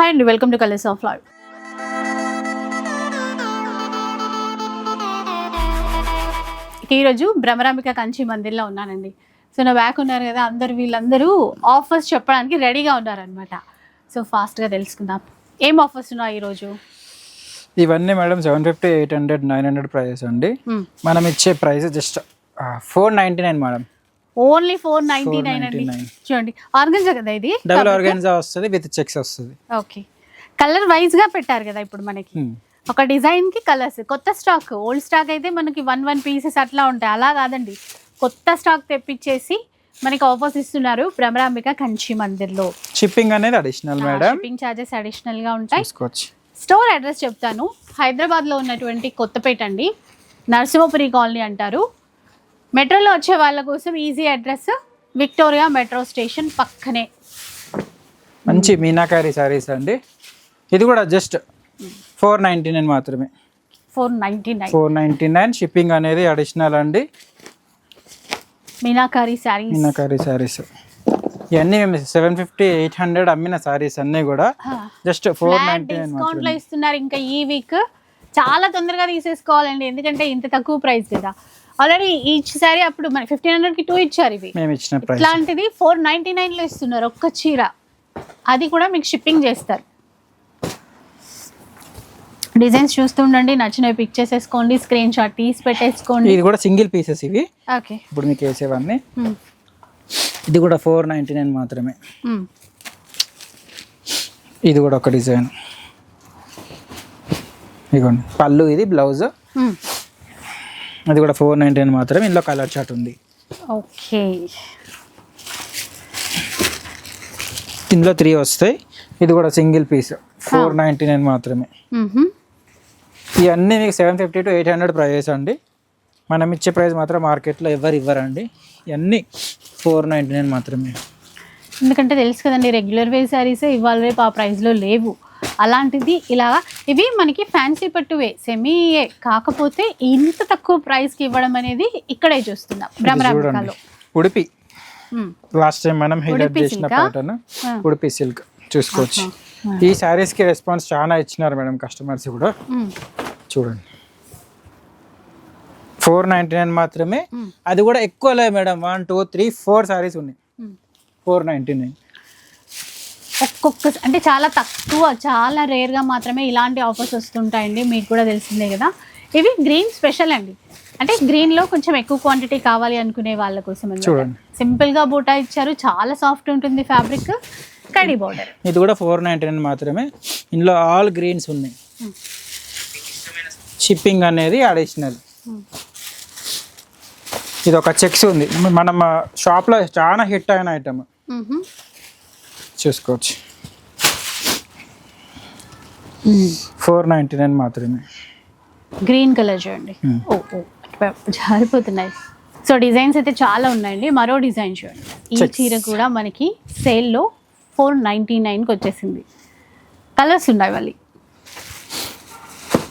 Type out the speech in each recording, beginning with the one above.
Hi అండి, welcome to colours of life. ఈరోజు భ్రమరాంబిక కంచి మందిర్లో ఉన్నానండి. సో నా బ్యాక్ ఉన్నారు కదా, వీళ్ళందరూ ఆఫర్స్ చెప్పడానికి రెడీగా ఉన్నారనమాట. సో ఫాస్ట్గా తెలుసుకుందాం, ఏం ఆఫర్స్ ఉన్నాయి ఈరోజు. ఇవన్నీ మేడం 750, 800, 900 ప్రైజెస్ అండి. మనం ఇచ్చే ప్రైస్ జస్ట్ 499 మేడం. ఓన్లీ 499 అండి. చూడండి, ఆర్గన్జా కదా ఇది, డబుల్ ఆర్గన్జా వస్తుంది, విత్ చెక్స్ వస్తుంది. ఓకే, కలర్ వైజ్ గా పెట్టారు కదా ఇప్పుడు మనకి. ఒక డిజైన్ కి కలర్స్, కొత్త స్టాక్. ఓల్డ్ స్టాక్ అయితే మనకి 1 పీసెస్ అట్లా ఉంటాయి, అలా కాదండి, కొత్త స్టాక్ తెప్పించేసి మనకి ఆఫర్స్ ఇస్తున్నారు భ్రమరాంబిక కంచి మందిర్లో. షిప్పింగ్ అనేది additional madam, shipping charges additional గా ఉంటాయి. స్టోర్ అడ్రస్ చెప్తాను, హైదరాబాద్ లో ఉన్నటువంటి కొత్తపేట అండి, నరసింహపురి కాలనీ అంటారు. మెట్రోలో వచ్చే వాళ్ళ కోసం easy address, Victoria metro station పక్కనే. మంచి మీనాకారి సారీస్ అండి. ఇది కూడా జస్ట్ 499 మాత్రమే. 499 షిప్పింగ్ అనేది అడిషనల్ అండి. మీనాకారి సారీస్ ఇవన్నీ మేము 750, 800 అమ్మిన సారీస్ అన్నీ కూడా జస్ట్ 499 డిస్కౌంట్ లో ఇస్తున్నారు. ఇంకా ఈ వీక్ చాలా తొందరగా తీసేసుకోవాలండి, ఎందుకంటే ఇంత తక్కువ ప్రైస్ కదా. ఆల్రెడీ ఈచ్ సారీ అప్పుడు మన 1500 కి 2 ఇచ్చారు. ఇవి మేము ఇచ్చిన ప్రైస్, ఇట్లాంటిది 499 లో ఇస్తున్నారు ఒక్క చీర. అది కూడా మీకు షిప్పింగ్ చేస్తారు. డిజైన్స్ చూస్తుండండి, నచ్చినవి పిక్ చేసేసుకోండి, స్క్రీన్ షాట్ తీసి పెట్టేసుకోండి. ఇది కూడా సింగిల్ పీసెస్ ఇవి. ఓకే, ఇప్పుడు మీకు వేసేవన్నీ. ఇది కూడా 499 మాత్రమే. ఇది కూడా ఒక డిజైన్. ఇదిగోండి పళ్ళు, ఇది బ్లౌజ్. అది కూడా 499 మాత్రమే. ఇందులో కలర్ చార్ట్ ఉంది. ఓకే, ఇందులో 3 వస్తాయి. ఇది కూడా సింగిల్ పీస్ 499 మాత్రమే. ఇవన్నీ మీకు 750 to 800 ప్రైజెస్ అండి. మనం ఇచ్చే ప్రైస్ మాత్రం మార్కెట్లో ఎవరు ఇవ్వరండి. ఇవన్నీ 499 మాత్రమే. ఎందుకంటే తెలుసు కదండి, రెగ్యులర్ వేర్ శారీస్ ఇవాళ రేపు ఆ ప్రైస్లో లేవు. అలాంటిది ఇలాగా ఇవి మనకి ఫ్యాన్సీ పట్టువే, సెమీయే, కాకపోతే ఇంత తక్కువ ప్రైస్కి ఇవ్వడం అనేది ఇక్కడే చూస్తున్నాం భ్రమరాంబికలో. ఉడిపి లాస్ట్ టైం మనం హైలైట్ చేసిన ప్యాటర్న్ ఉడిపి సిల్క్ చూసుకోవచ్చు. ఈ శారీస్కి రెస్పాన్స్ చాలా ఇచ్చినారు మేడం కస్టమర్స్ కూడా. చూడండి 499 మాత్రమే. అది కూడా ఎక్కువ లేదు మేడం, 1, 2, 3, 4 శారీస్ ఉన్నాయి 499. ఒక్కొక్క అంటే చాలా తక్కువ, చాలా రేర్గా మాత్రమే ఇలాంటి ఆఫర్స్ వస్తుంటాయండి, మీకు కూడా తెలిసిందే కదా. ఇవి గ్రీన్ స్పెషల్ అండి, అంటే గ్రీన్లో కొంచెం ఎక్కువ క్వాంటిటీ కావాలి అనుకునే వాళ్ళ కోసం. చూడండి సింపుల్గా బూటా ఇచ్చారు, చాలా సాఫ్ట్ ఉంటుంది ఫ్యాబ్రిక్, కడీ బోర్డర్. ఇది కూడా 499 మాత్రమే. ఇందులో ఆల్ గ్రీన్స్ ఉన్నాయి. షిప్పింగ్ అనేది అడిషనల్. ఇది ఒక చెక్స్ ఉంది, మనం షాప్లో చాలా హిట్ అయిన ఐటమ్, చూసుకోవచ్చు. 499 మాత్రమే. గ్రీన్ కలర్ చూడండి, జారిపోతున్నాయి. సో డిజైన్స్ అయితే చాలా ఉన్నాయండి. మరో డిజైన్ చూడండి, ఈ చీర కూడా మనకి సేల్లో 499కి వచ్చేసింది. కలర్స్ ఉన్నాయి, మళ్ళీ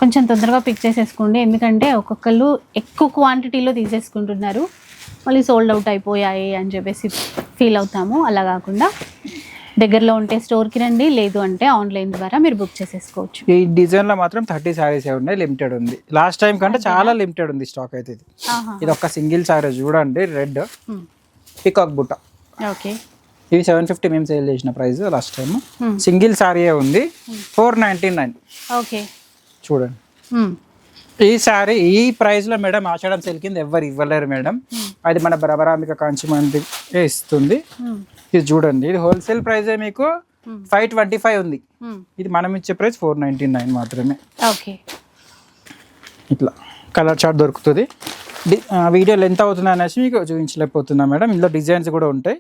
కొంచెం తొందరగా పిక్ చేసేసుకోండి, ఎందుకంటే ఒక్కొక్కళ్ళు ఎక్కువ క్వాంటిటీలో తీసేసుకుంటున్నారు, మళ్ళీ సోల్డ్ అవుట్ అయిపోయాయి అని చెప్పేసి ఫీల్ అవుతాము. అలా కాకుండా దగ్గరలో ఉంటే స్టోర్కి రండి, లేదు అంటే ఆన్లైన్ ద్వారా మీరు బుక్ చేసేసుకోవచ్చు. ఈ డిజైన్లో మాత్రం 30 శారీస్ ఉన్నాయి, లిమిటెడ్ ఉంది. లాస్ట్ టైం కంటే చాలా లిమిటెడ్ ఉంది స్టాక్ అయితే. ఇది ఒక సింగిల్ శారీ చూడండి, రెడ్ పికాక్ బుట్ట. ఓకే, ఇవి 750 మేము సేల్ చేసిన ప్రైస్ లాస్ట్ టైం. సింగిల్ శారీయే ఉంది, 499. ఓకే, చూడండి ఈ శారీ ఈ ప్రైస్లో మేడం ఆషాఢం సేల్ కింద ఎవరు ఇవ్వలేరు మేడం. అది మన భ్రమరాంబిక కంచి మందిరే ఇస్తుంది. ఇది చూడండి, ఇది హోల్సేల్ ప్రైస్ మీకు 525 ఉంది. ఇది మనం ఇచ్చే ప్రైస్ 499 మాత్రమే. ఓకే, ఇట్లా కలర్ చార్ట్ దొరుకుతుంది. వీడియో లెంత్ అవుతుంది అనేసి మీకు చూపించలేకపోతున్నా మేడం. ఇందులో డిజైన్స్ కూడా ఉంటాయి.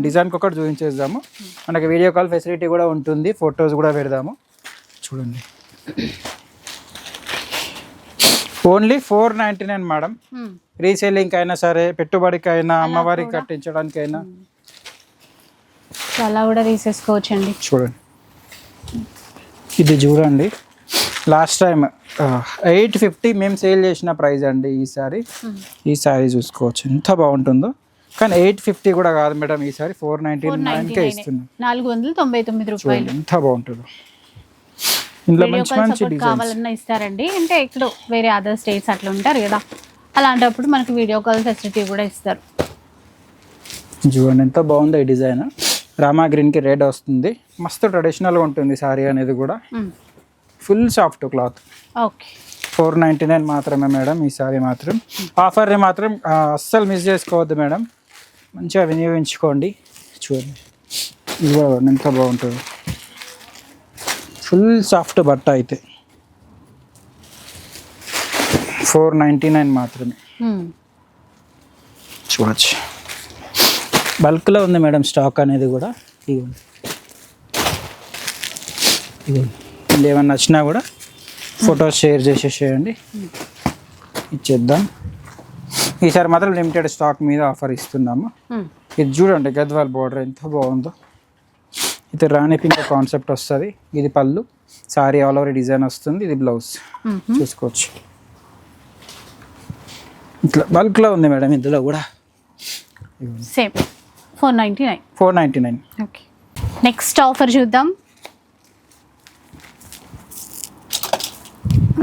డిజైన్కి ఒకటి చూపించేద్దాము, మనకి వీడియో కాల్ ఫెసిలిటీ కూడా ఉంటుంది, ఫొటోస్ కూడా పెడదాము. చూడండి, ఓన్లీ 499 మేడం. రీసేలింగ్ అయినా సరే, పెట్టుబడికైనా, అమ్మవారికి కట్టించడానికైనా చాలా కూడా తీసేసుకోవచ్చండి. చూడండి, ఇది చూడండి, లాస్ట్ టైం 850 మేము సేల్ చేసిన ప్రైస్ అండి. ఈ సారీ చూసుకోవచ్చు ఎంత బాగుంటుందో. కానీ 850 కూడా కాదు మేడం, ఈసారి 499కే ఇస్తున్నాం. 499 రూపాయలు. ఎంత బాగుంటుందో. ఇందులో వీడియో మంచి కాల్ మంచి సపోర్ట్ డిజైన్స్ కావాలన్నా ఇస్తారండి. అంటే ఇక్కడ వేరే అదర్ స్టేట్స్ అట్లా ఉంటారు కదా, అలాంటప్పుడు మనకి వీడియో కాల్ ఫెసిలిటీ కూడా ఇస్తారు. చూడండి ఎంత బాగుందో ఈ డిజైన్. రామా గ్రీన్కి రెడ్ వస్తుంది, మస్తు ట్రెడిషనల్గా ఉంటుంది సారీ అనేది కూడా. Full soft cloth. ఓకే, 499 మాత్రమే మేడం ఈ సారీ మాత్రం. ఆఫర్ని మాత్రం అస్సలు మిస్ చేసుకోవద్దు మేడం, మంచిగా వినియోగించుకోండి. చూడండి ఇది కూడా ఎంత బాగుంటుంది, ఫుల్ సాఫ్ట్ బట్ట అయితే 499 మాత్రమే. చూడచ్చు బల్క్లో ఉంది మేడం స్టాక్ అనేది కూడా. ఇవ్వండి ఇవ్వండి, ఏమన్నా నచ్చినా కూడా ఫొటోస్ షేర్ చేసేసేయండి, ఇచ్చేద్దాం. ఈసారి మాత్రం లిమిటెడ్ స్టాక్ మీద ఆఫర్ ఇస్తున్నాము. ఇది చూడండి గద్వాల్ బోర్డర్ ఎంత బాగుందో. ఇది రాణి పింక్ కాన్సెప్ట్ వస్తుంది. ఇది పళ్ళు, సారీ ఆల్ ఓవర్ డిజైన్ వస్తుంది. ఇది బ్లౌజ్ చూసుకోవచ్చు. ఇట్లా బల్క్లో ఉంది మేడం ఇందులో కూడా. సేమ్ 499. 499. ఓకే, నెక్స్ట్ ఆఫర్ చూద్దాం.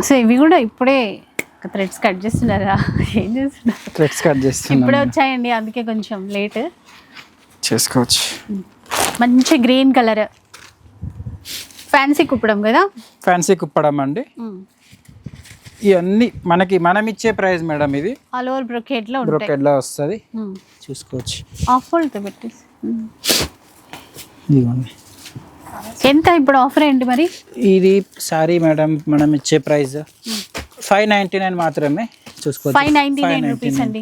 సో ఇవి కూడా ఇప్పుడే థ్రెడ్స్ కట్ చేస్తున్నారా, ఏం చేస్తున్నారు? థ్రెడ్స్ కట్ చేస్తున్నాం, ఇప్పుడే వచ్చాయండి, అందుకే కొంచెం లేట్. చేసుకోవచ్చు. మంచి గ్రీన్ కలర్ ఫ్యాన్సీ కుప్పడం కదా, ఫ్యాన్సీ కుప్పడం అండి. ఇవన్నీ మనం ఇచ్చే ప్రైస్ మేడం. ఇది ఆల్ ఓవర్ బ్రొకెట్ లో ఉంటాయి, బ్రొకెట్ లో వస్తుంది, చూసుకోవచ్చు. ఆఫర్ పెట్టేసి ఇదిగోండి. ఎంత ఇప్పుడు ఆఫర్ ఏంటి మరి? ఇది సారీ మేడం మనం ఇచ్చే ప్రైస్ 599 మాత్రమే. చూసుకోవచ్చు 599 రూపీస్ అండి.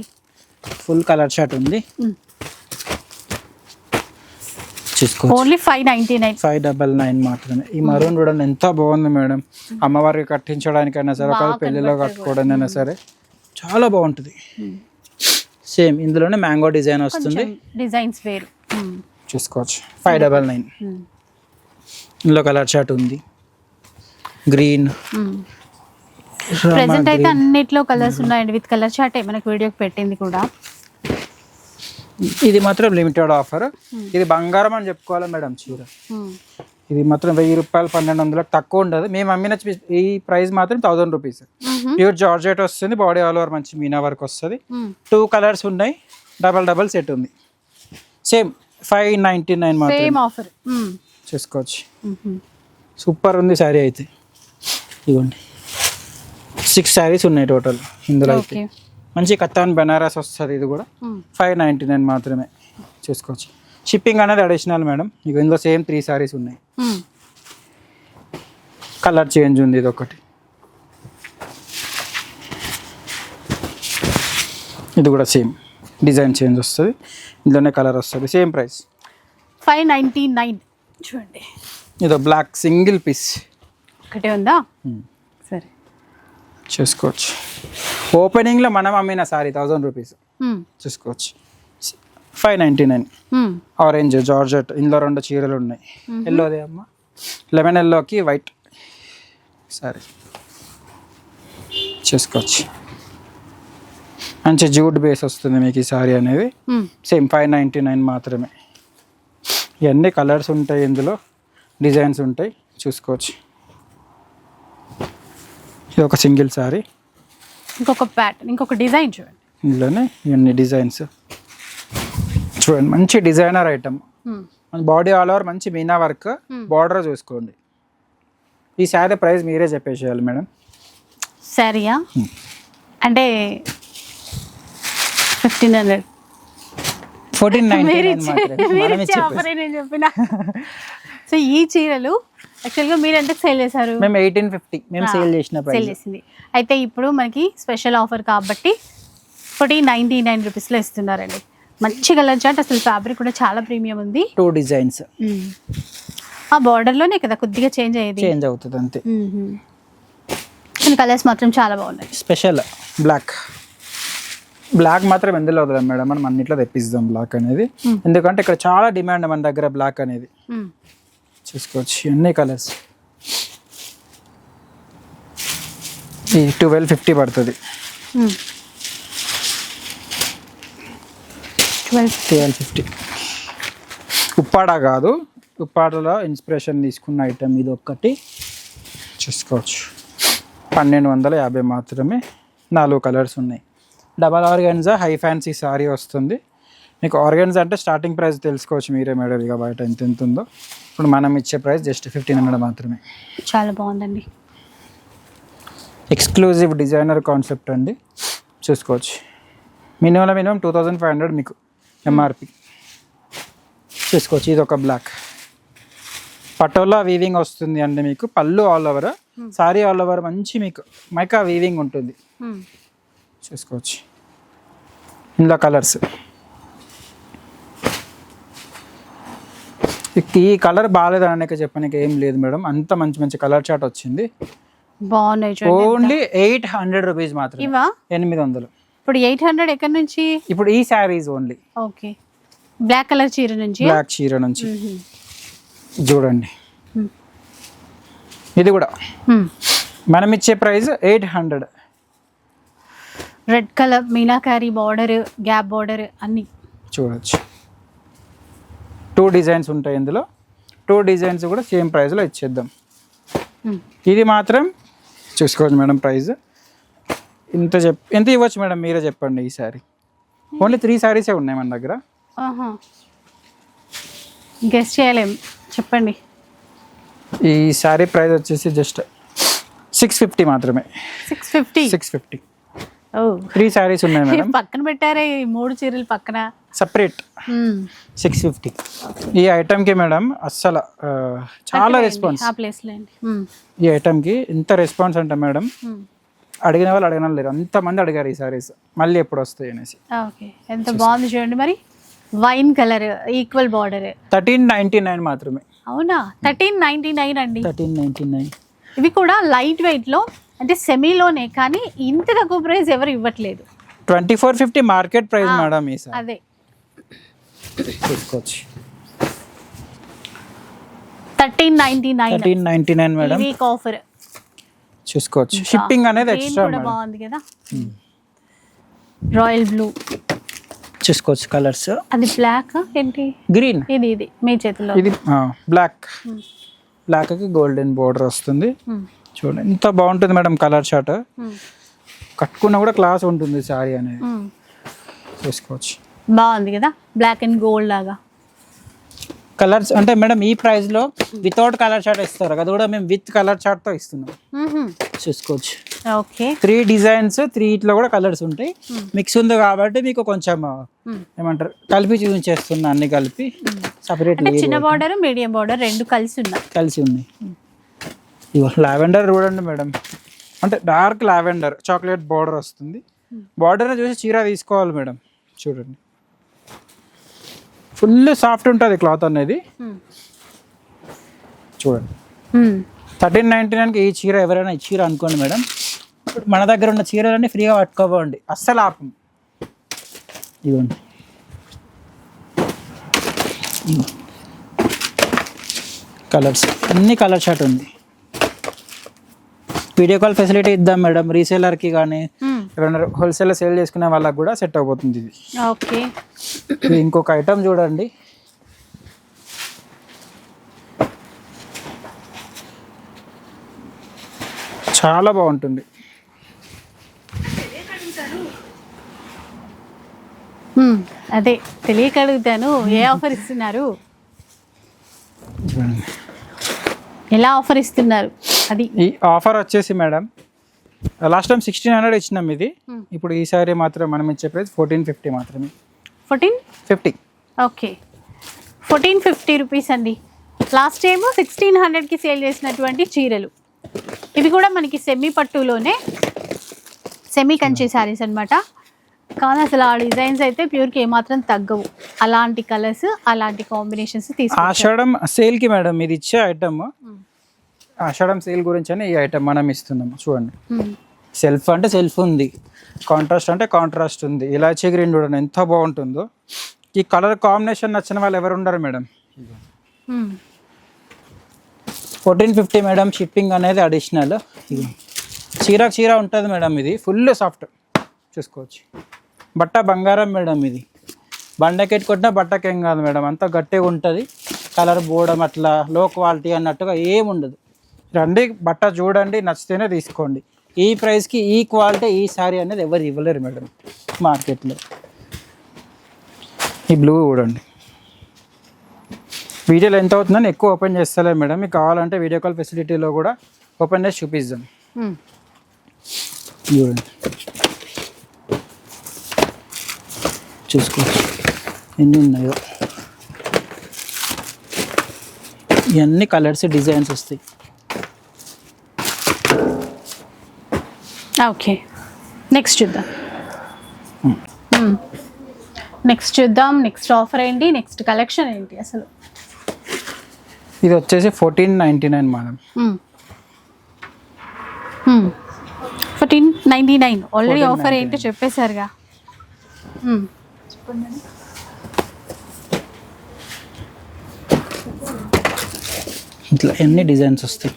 ఫుల్ కలర్ షర్ట్ ఉంది, చూసుకోవచ్చు. ఓన్లీ 599. 599 మాత్రమే. ఈ మరూన్ కూడా ఎంత బాగుంది మేడం, అమ్మవారికి కట్టించడానికైనా సరే, ఒక పెళ్లిలో కట్టుకోవడానికైనా సరే చాలా బాగుంటుంది. సేమ్ ఇందులోనే మ్యాంగో డిజైన్ వస్తుంది, డిజైన్స్ వేరు, చూసుకోవచ్చు. 599. ఇందులో కలర్ షర్ట్ ఉంది, గ్రీన్. ప్రెసెంట్ అయితే అన్నిట్లో కలర్స్ ఉన్నాయండి, విత్ కలర్ చార్ట్ మనకు వీడియోకి పెట్టింది కూడా. ఇది మాత్రం లిమిటెడ్ ఆఫర్. ఇది బంగారం అని చెప్పుకోవాలి మేడం చీర. ఇది మాత్రం 1000 రూపాయలు 1200 తక్కువ ఉండదు. మేము అమ్మిన ఈ ప్రైస్ మాత్రం 1000 రూపీస్. ప్యూర్ జార్జెట్ వస్తుంది, బాడీ ఆల్ ఓవర్ మంచి మీనా వర్క్ వస్తుంది. 2 కలర్స్ ఉన్నాయి, డబల్ సెట్ ఉంది. సేమ్ 599 మాత్రం. సేమ్ ఆఫర్, చూసుకోవచ్చు. సూపర్ ఉంది శారీ అయితే. ఇవ్వండి 6 శారీస్ ఉన్నాయి టోటల్ ఇందులో అయితే. మంచి కత్తాన్ బెనారస్ వస్తుంది. ఇది కూడా 599 మాత్రమే, చూసుకోవచ్చు. షిప్పింగ్ అనేది అడిషనల్ మేడం. ఇక ఇందులో సేమ్ 3 శారీస్ ఉన్నాయి, కలర్ చేంజ్ ఉంది. ఇది ఒకటి, ఇది కూడా సేమ్ డిజైన్ చేంజ్ వస్తుంది, ఇందులోనే కలర్ వస్తుంది. Same price 599. చూడండి ఇదో బ్లాక్ సింగిల్ పీస్ ఒకటే ఉందా, సరే చూసుకోవచ్చు. ఓపెనింగ్లో మనం అమ్మిన సారీ 1000 రూపీస్, చూసుకోవచ్చు. 599. ఆరెంజ్ జార్జెట్, ఇందులో 2 చీరలు ఉన్నాయి. ఎల్లోదే అమ్మ, లెమన్ ఎల్లోకి వైట్ సారీ, చూసుకోవచ్చు. మంచి జూట్ బేస్ వస్తుంది మీకు ఈ సారీ అనేది. సేమ్ 599 మాత్రమే. ఇవన్నీ కలర్స్ ఉంటాయి, ఇందులో డిజైన్స్ ఉంటాయి, చూసుకోవచ్చు. ఇది ఒక సింగిల్ సారీ, ఇంకొక ప్యాటర్న్, ఇంకొక డిజైన్ చూడండి. ఇందులోనే ఇవన్నీ డిజైన్స్ చూడండి. మంచి designer item, body all over మంచి మీనా వర్క్, బార్డర్ చూసుకోండి. ఈ శారీ ప్రైస్ మీరే చెప్పేసేయాలి మేడం. శారీయా అంటే 1500. 1499 మాత్రమే. నేను చెప్పిన. సో ఈ చీరలు యాక్చువల్గా మీరు ఎంతకు సేల్ చేశారు? మేము 1850 మేము సేల్ చేసిన సేల్ ప్రైస్. చేసింది. అయితే ఇప్పుడు మనకి స్పెషల్ ఆఫర్ కాబట్టి 1499 రూపీస్లో ఇస్తున్నారండి. మంచి కలర్ చార్ట్, అసలు ఫ్యాబ్రిక్ కూడా చాలా ప్రీమియం ఉంది. 2 డిజైన్స్, ఆ బార్డర్లోనే కదా కొద్దిగా చేంజ్ అయ్యేది, చేంజ్ అవుతుంది అంతే. కానీ కలర్స్ మాత్రం చాలా బాగున్నాయి. స్పెషల్ బ్లాక్ మాత్రం ఎందులో వదలం మేడం, మనం అన్నిట్లో తెప్పిస్తాం బ్లాక్ అనేది. ఎందుకంటే ఇక్కడ చాలా డిమాండ్ మన దగ్గర బ్లాక్ అనేది, చూసుకోవచ్చు. అన్ని కలర్స్. ఈ 1250 పడుతుంది. 1250. ఉప్పాడ కాదు, ఉప్పాడలో ఇన్స్పిరేషన్ తీసుకున్న ఐటమ్ ఇది ఒక్కటి. చూసుకోవచ్చు 1250 మాత్రమే. 4 కలర్స్ ఉన్నాయి. Double organza high fancy sorry వస్తుంది మీకు. ఆర్గెన్జా అంటే స్టార్టింగ్ ప్రైస్ తెలుసుకోవచ్చు మీరే మేడం, ఇక బయట ఎంత ఉందో. ఇప్పుడు మనం ఇచ్చే ప్రైస్ జస్ట్ 1500 మాత్రమే. చాలా బాగుందండి. ఎక్స్క్లూజివ్ డిజైనర్ కాన్సెప్ట్ అండి, చూసుకోవచ్చు. మినిమం 2500 మీకు ఎంఆర్పి. చూసుకోవచ్చు. ఇది ఒక బ్లాక్ పటోలా వీవింగ్ వస్తుంది అండి మీకు. పళ్ళు all over, sorry all over మంచి మీకు మైకా వీవింగ్ ఉంటుంది. చూసుకోవచ్చు. ఇందులో కలర్స్, ఈ కలర్ బాగాలేదని చెప్పడానికి ఏం లేదు మేడం, అంత మంచి కలర్ చార్ట్ వచ్చింది. బాగున్నాయి. ఓన్లీ 800 రూపీస్ మాత్రమే. 800. ఇప్పుడు 800 ఎక్కడి నుంచి? ఇప్పుడు ఈ saris only. Okay. Black colour చీర నుంచి. బ్లాక్ చీర నుంచి చూడండి. ఇది కూడా మనం ఇచ్చే price 800. Red colour meenakari border, gap border అన్ని చూడొచ్చు. 2 డిజైన్స్ ఉంటాయి ఇందులో. 2 డిజైన్స్ కూడా సేమ్ ప్రైస్లో ఇచ్చేద్దాం. ఇది మాత్రం చూసుకోవచ్చు మేడం. ప్రైస్ ఎంత ఇవ్వచ్చు మేడం, మీరే చెప్పండి. ఈ సారీ ఓన్లీ 3 సారీసే ఉన్నాయి మన దగ్గర. గెస్ చేయలేం, చెప్పండి. ఈ సారీ ప్రైస్ వచ్చేసి జస్ట్ 650 మాత్రమే. 650. 3 సారీస్ ఉన్నాయి మేడం. పక్కన పెట్టారే 3 చీరలు పక్కన సపరేట్. 650. ఈ ఐటమ్కి మేడం అస్సలు చాలా రెస్పాన్స్. ఈ ఐటమ్కి ఎంత రెస్పాన్స్ అంటే మేడం, అడిగిన వాళ్ళు అడగన లేరు, అంతమంది అడిగారు ఈ సారీస్ మళ్ళీ ఎప్పుడు వస్తాయి అనేసి. ఓకే. ఎంత బాగుంది చూడండి. మరి వైన్ కలర్, ఈక్వల్ బార్డర్. 1399 మాత్రమే. అవునా? 1399 అండి. 1399. ఇవి కూడా లైట్ వెయిట్ లో, అంటే సెమీలోనే, కానీ ఇంత తక్కువ ప్రైస్ ఎవరు ఇవ్వట్లేదు. 2450 మార్కెట్ ప్రైస్ మేడం. ఈ సారీ అదే చూసుకోవచ్చు. 1399 మేడం. వీక్ ఆఫర్ చూసుకోవచ్చు. షిప్పింగ్ అనేది ఎక్స్ట్రా కూడా బాగుంది కదా. రాయల్ బ్లూ చూసుకోవచ్చు. కలర్స్ అది బ్లాక్ ఏంటి, గ్రీన్. ఇది మీ చేతిలో. ఇది బ్లాక్ కి గోల్డెన్ బోర్డర్ వస్తుంది. చూడండి ఎంత బాగుంటుంది మేడం కలర్ షార్ట్. కట్టుకున్నా కూడా క్లాస్ ఉంటుంది సారీ అనేది. చూసుకోవచ్చు. బాగుంది కదా, బ్లాక్ అండ్ గోల్డ్ లాగా. కలర్స్ అంటే మేడం ఈ ప్రైస్ లో వితౌట్ కలర్ చార్ట్ ఇస్తారు, అది కూడా మేము విత్ కలర్ చార్ట్ తో ఇస్తున్నాం. చూసుకోవచ్చు. ఓకే. 3 డిజైన్స్, 3 ఇట్లా కూడా కలర్స్ ఉంటాయి. మిక్స్ ఉంది కాబట్టి మీకు కొంచెం ఏమంటారు కలిపి చూపించేస్తున్నా, అన్ని కలిపి సపరేట్. చిన్న బార్డర్, మీడియం బార్డర్ రెండు కలిసి ఉన్నాయి. ఇగో లావెండర్ చూడండి మేడం, అంటే డార్క్ లావెండర్ చాక్లెట్ బార్డర్ వస్తుంది. బార్డర్ చూసి చీర తీసుకోవాలి మేడం. చూడండి ఫుల్ సాఫ్ట్ ఉంటుంది క్లాత్ అనేది. చూడండి 1399కి ఈ చీర ఎవరైనా ఈ చీర అనుకోండి మేడం, మన దగ్గర ఉన్న చీరలన్నీ ఫ్రీగా పట్టుకోపోండి, అస్సలు ఆపం. ఇవ్వండి. కలర్స్ అన్ని కలర్ షార్ట్ ఉంది. వీడియో కాల్ ఫెసిలిటీ ఇద్దాం మేడం, రీసేలర్కి కానీ ఎవరైనా హోల్సేల్ సేల్ చేసుకునే వాళ్ళకి కూడా సెట్ అయిపోతుంది ఇది. ఓకే. ఇది ఇంకొక ఐటమ్ చూడండి. చాలా బాగుంటుంది. అదే తెలియక అడుగుతాను, ఏ ఆఫర్ ఇస్తున్నారు, ఎలా ఆఫర్ ఇస్తున్నారు అది. ఈ ఆఫర్ వచ్చేసి మేడం లాస్ట్ టైం 1600 ఇచ్చినాం, ఇది ఇప్పుడు ఈసారి మాత్రం మనం ఇచ్చే ప్రైస్ 1450 మాత్రమే. 1450. ఓకే. 1450 రూపీస్ అండి. లాస్ట్ టైం 1600కి సేల్ చేసినటువంటి చీరలు ఇవి కూడా మనకి సెమీ పట్టులోనే, సెమీ కంచి శారీస్ అనమాట. కానీ అసలు ఆ డిజైన్స్ అయితే ప్యూర్కి ఏమాత్రం తగ్గవు. అలాంటి కలర్స్, అలాంటి కాంబినేషన్స్ తీసుకు. ఆషాఢం సేల్కి మేడం ఇది ఇచ్చే ఐటమ్, ఆషాఢం సేల్ గురించి అని ఈ ఐటమ్ మనం ఇస్తున్నాము. చూడండి, సెల్ఫ్ అంటే సెల్ఫ్ ఉంది, కాంట్రాస్ట్ అంటే కాంట్రాస్ట్ ఉంది. ఇలాచీ గ్రీన్ చూడండి ఎంత బాగుంటుందో. ఈ కలర్ కాంబినేషన్ నచ్చిన వాళ్ళు ఎవరు ఉండరు మేడం. 1450 మేడం. షిప్పింగ్ అనేది అడిషనల్. చీర ఉంటుంది మేడం, ఇది ఫుల్ సాఫ్ట్. చూసుకోవచ్చు. బట్ట బంగారం మేడం, ఇది బండకెట్ కొట్టినా బట్టకేం కాదు మేడం, అంతా గట్టిగా ఉంటుంది. కలర్ పోవడం అట్లా లో క్వాలిటీ అన్నట్టుగా ఏముండదు. రండి, బట్ట చూడండి, నచ్చితేనే తీసుకోండి. ఈ ప్రైస్కి ఈ క్వాలిటీ ఈ శారీ అనేది ఎవరు ఇవ్వలేరు మేడం మార్కెట్లో. ఈ బ్లూ చూడండి. వీడియోలో ఎంత అవుతుందని ఎక్కువ ఓపెన్ చేస్తలే మేడం, మీకు కావాలంటే వీడియో కాల్ ఫెసిలిటీలో కూడా ఓపెన్ చేసి చూపిద్దాం. చూడండి, చూసుకోవచ్చు ఎన్ని ఉన్నాయో. ఇవన్నీ కలర్స్ డిజైన్స్ వస్తాయి. ఓకే, నెక్స్ట్ చూద్దాం. నెక్స్ట్ చూద్దాం. నెక్స్ట్ ఆఫర్ ఏంటి, నెక్స్ట్ కలెక్షన్ ఏంటి అసలు? ఇది వచ్చేసి 1499 మేడం. 1499 ఆల్రెడీ ఆఫర్ ఏంటో చెప్పేశారుగా. ఇట్లా ఎన్ని డిజైన్స్ వస్తాయి.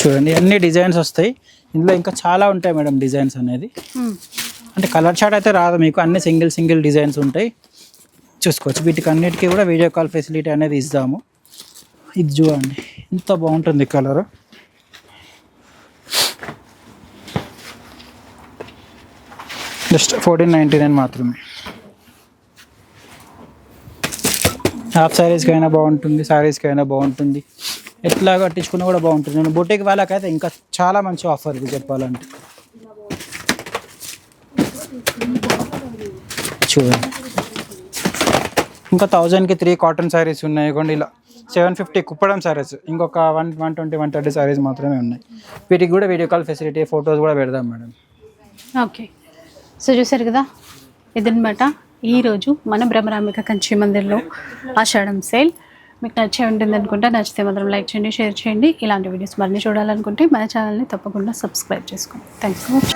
చూడండి అన్ని డిజైన్స్ వస్తాయి. ఇందులో ఇంకా చాలా ఉంటాయి మేడం డిజైన్స్ అనేది. అంటే కలర్ చార్ట్ అయితే రాదు మీకు, అన్ని సింగిల్ డిజైన్స్ ఉంటాయి. చూసుకోవచ్చు. వీటికి అన్నిటికీ కూడా వీడియో కాల్ ఫెసిలిటీ అనేది ఇస్తాము. ఇది చూడండి ఎంత బాగుంటుంది కలర్. జస్ట్ 1499 మాత్రమే. హాఫ్ శారీస్కి అయినా బాగుంటుంది, శారీస్కి అయినా బాగుంటుంది, ఎట్లా కట్టించుకున్నా కూడా బాగుంటుంది. నేను బొటిక్ వాళ్ళకైతే ఇంకా చాలా మంచి ఆఫర్ ఇది చెప్పాలంటే. చూడండి ఇంకా 1000కి 3 కాటన్ శారీస్ ఉన్నాయి. కొన్ని ఇలా 750 కుప్పడం శారీస్, ఇంకొక 120, 130 శారీస్ మాత్రమే ఉన్నాయి. వీటికి కూడా వీడియో కాల్ ఫెసిలిటీ, ఫొటోస్ కూడా పెడదాం మేడం. ఓకే, సో చూసారు కదా, ఇదన్నమాట ఈరోజు మన భ్రమరాంబిక కంచి మందిర్లో ఆషాఢం సేల్. మీకు నచ్చే ఉంటుంది అనుకుంటా. నచ్చితే మాత్రం లైక్ చేయండి, షేర్ చేయండి. ఇలాంటి వీడియోస్ మళ్ళీ చూడాలనుకుంటే మన ఛానల్ని తప్పకుండా సబ్స్క్రైబ్ చేసుకోండి. Thanks so much.